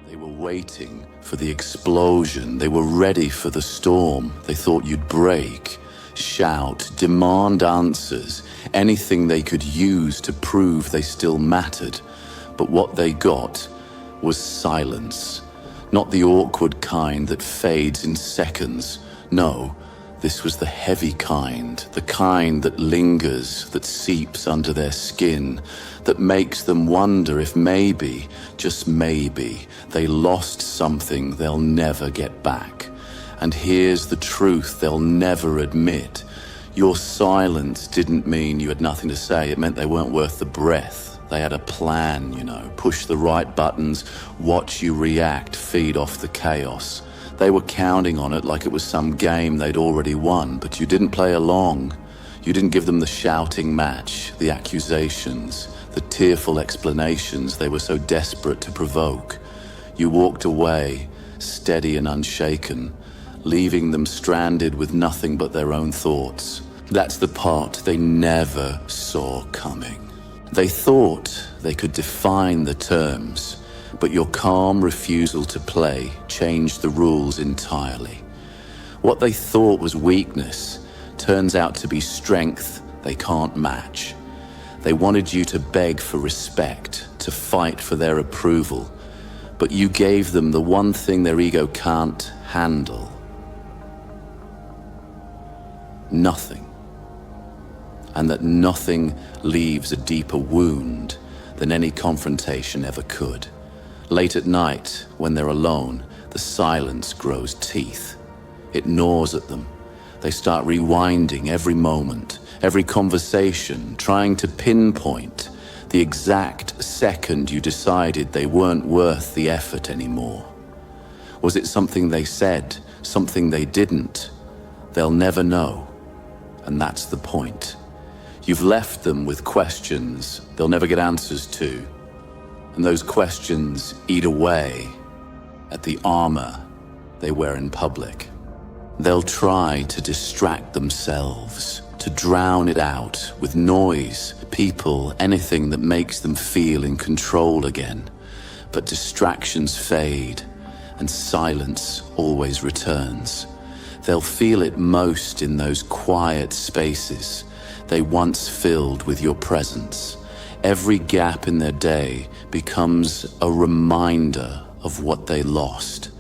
They were waiting for the explosion. They were ready for the storm. They thought you'd break, shout, demand answers, anything they could use to prove they still mattered. But what they got was silence. Not the awkward kind that fades in seconds. No, this was the heavy kind, the kind that lingers, that seeps under their skin, that makes them wonder if maybe, just maybe, they lost something they'll never get back. And here's the truth they'll never admit. Your silence didn't mean you had nothing to say. It meant they weren't worth the breath. They had a plan, push the right buttons, watch you react, feed off the chaos. They were counting on it like it was some game they'd already won, but you didn't play along. You didn't give them the shouting match, the accusations, the tearful explanations they were so desperate to provoke. You walked away, steady and unshaken, leaving them stranded with nothing but their own thoughts. That's the part they never saw coming. They thought they could define the terms, but your calm refusal to play changed the rules entirely. What they thought was weakness turns out to be strength they can't match. They wanted you to beg for respect, to fight for their approval, but you gave them the one thing their ego can't handle. Nothing. And that nothing leaves a deeper wound than any confrontation ever could. Late at night, when they're alone, the silence grows teeth. It gnaws at them. They start rewinding every moment, every conversation, trying to pinpoint the exact second you decided they weren't worth the effort anymore. Was it something they said, something they didn't? They'll never know, and that's the point. You've left them with questions they'll never get answers to, and those questions eat away at the armor they wear in public. They'll try to distract themselves, to drown it out with noise, people, anything that makes them feel in control again. But distractions fade, and silence always returns. They'll feel it most in those quiet spaces they once filled with your presence. Every gap in their day becomes a reminder of what they lost,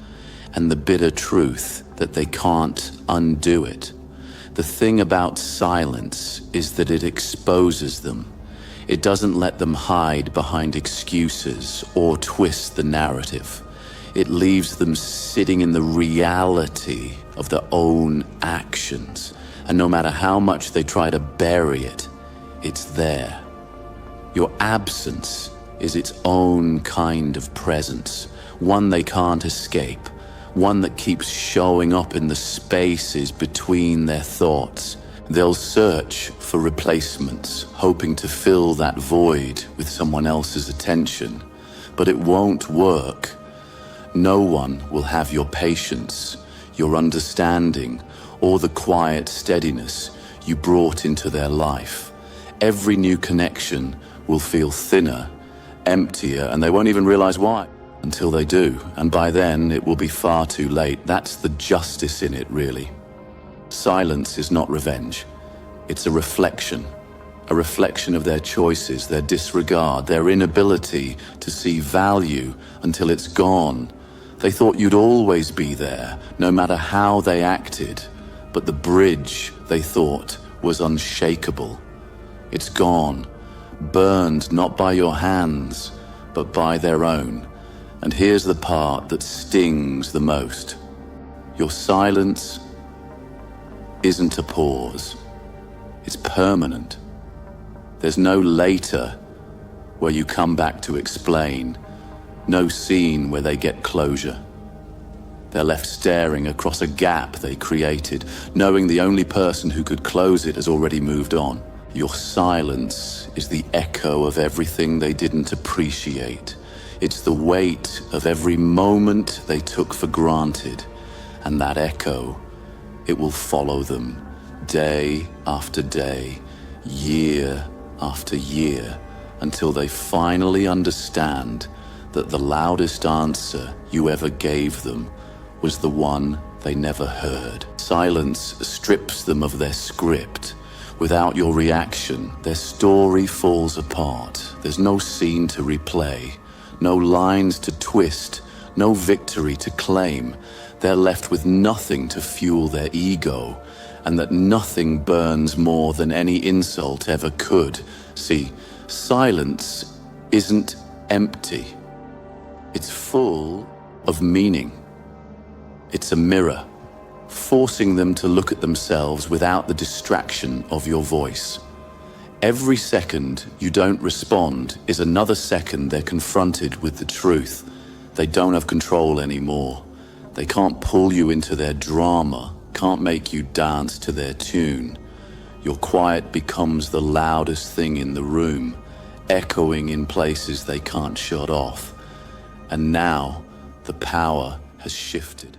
and the bitter truth that they can't undo it. The thing about silence is that it exposes them. It doesn't let them hide behind excuses or twist the narrative. It leaves them sitting in the reality of their own actions. And no matter how much they try to bury it, it's there. Your absence is its own kind of presence, one they can't escape, one that keeps showing up in the spaces between their thoughts. They'll search for replacements, hoping to fill that void with someone else's attention, but it won't work. No one will have your patience, your understanding, or the quiet steadiness you brought into their life. Every new connection will feel thinner, emptier, and they won't even realize why until they do. And by then, it will be far too late. That's the justice in it, really. Silence is not revenge. It's a reflection of their choices, their disregard, their inability to see value until it's gone. They thought you'd always be there, no matter how they acted. But the bridge, they thought, was unshakable. It's gone, burned not by your hands, but by their own. And here's the part that stings the most. Your silence isn't a pause. It's permanent. There's no later where you come back to explain, no scene where they get closure. They're left staring across a gap they created, knowing the only person who could close it has already moved on. Your silence is the echo of everything they didn't appreciate. It's the weight of every moment they took for granted. And that echo, it will follow them day after day, year after year, until they finally understand that the loudest answer you ever gave them was the one they never heard. Silence strips them of their script. Without your reaction, their story falls apart. There's no scene to replay, no lines to twist, no victory to claim. They're left with nothing to fuel their ego, and that nothing burns more than any insult ever could. See, silence isn't empty. It's full of meaning. It's a mirror, forcing them to look at themselves without the distraction of your voice. Every second you don't respond is another second they're confronted with the truth. They don't have control anymore. They can't pull you into their drama, can't make you dance to their tune. Your quiet becomes the loudest thing in the room, echoing in places they can't shut off. And now the power has shifted.